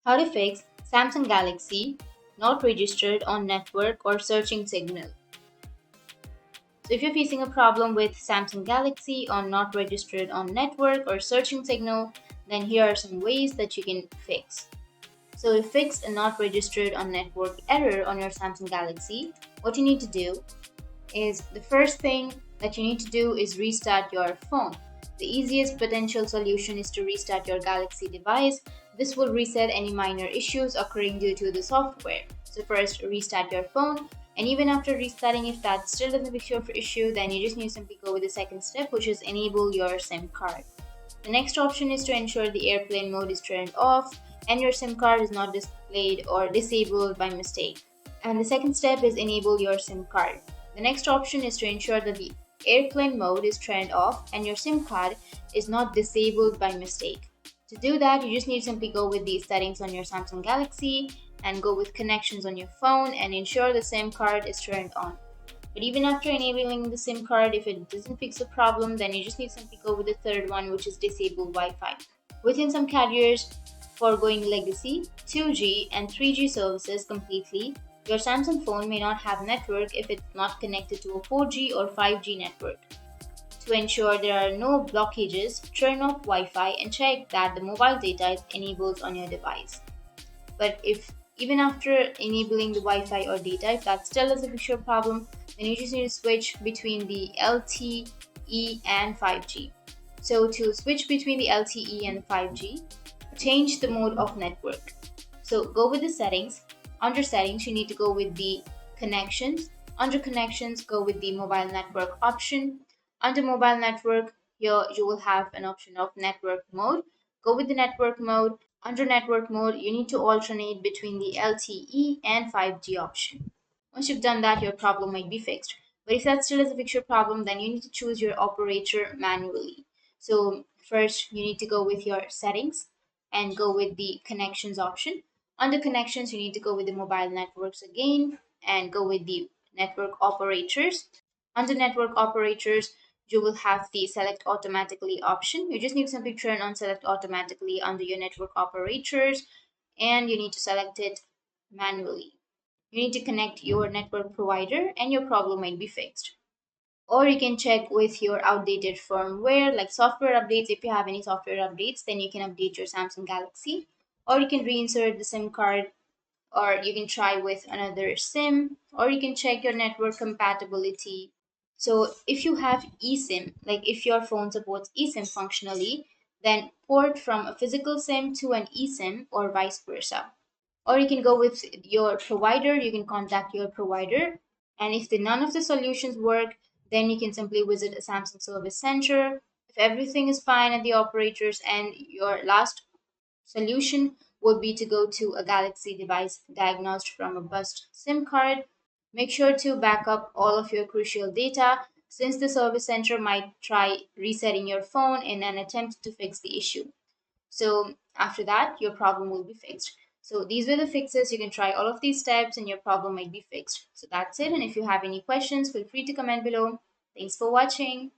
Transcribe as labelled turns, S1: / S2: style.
S1: How to fix Samsung Galaxy not registered on network or searching signal. So if you're facing a problem with Samsung Galaxy on not registered on network or searching signal, then here are some ways that you can fix. So to fix a not registered on network error on your Samsung Galaxy, what you need to do is the first thing that you need to do is restart your phone. The easiest potential solution is to restart your Galaxy device. This will reset any minor issues occurring due to the software. So first restart your phone, and even after restarting, if that still doesn't fix your issue, then you just need to simply go with the second step, which is enable your SIM card. The next option is to ensure the airplane mode is turned off and your SIM card is not displayed or disabled by mistake. And the second step is enable your SIM card. The next option is to ensure that the airplane mode is turned off and your SIM card is not disabled by mistake. To do that, you just need to simply go with the settings on your Samsung Galaxy and go with connections on your phone and ensure the SIM card is turned on. But even after enabling the SIM card, if it doesn't fix the problem, then you just need to simply go with the third one, which is disable Wi-Fi. Within some carriers, for going legacy, 2G and 3G services completely, your Samsung phone may not have network if it's not connected to a 4G or 5G network. To ensure there are no blockages, turn off Wi-Fi and check that the mobile data is enabled on your device. But if even after enabling the Wi-Fi or data, if that still is a fix your problem, then you just need to switch between the LTE and 5G. So to switch between the LTE and 5G, change the mode of network. So go with the settings. Under settings, you need to go with the connections. Under connections, go with the mobile network option. Under mobile network, here you will have an option of network mode. Go with the network mode. Under network mode, you need to alternate between the LTE and 5G option. Once you've done that, your problem might be fixed. But if that still is a fix your problem, then you need to choose your operator manually. So first, you need to go with your settings and go with the connections option. Under connections, you need to go with the mobile networks again and go with the network operators. Under network operators, you will have the select automatically option. You just need to simply turn on select automatically under your network operators and you need to select it manually. You need to connect your network provider and your problem might be fixed. Or you can check with your outdated firmware like software updates. If you have any software updates, then you can update your Samsung Galaxy. Or you can reinsert the SIM card, or you can try with another SIM, or you can check your network compatibility. So if you have eSIM, like if your phone supports eSIM functionally, then port from a physical SIM to an eSIM or vice versa. Or you can go with your provider, you can contact your provider. And if none of the solutions work, then you can simply visit a Samsung service center. If everything is fine at the operators and your last solution would be to go to a Galaxy device diagnosed from a bust SIM card. Make sure to back up all of your crucial data since the service center might try resetting your phone in an attempt to fix the issue. So after that, your problem will be fixed. So these were the fixes. You can try all of these steps and your problem might be fixed. So that's it. And if you have any questions, feel free to comment below. Thanks for watching.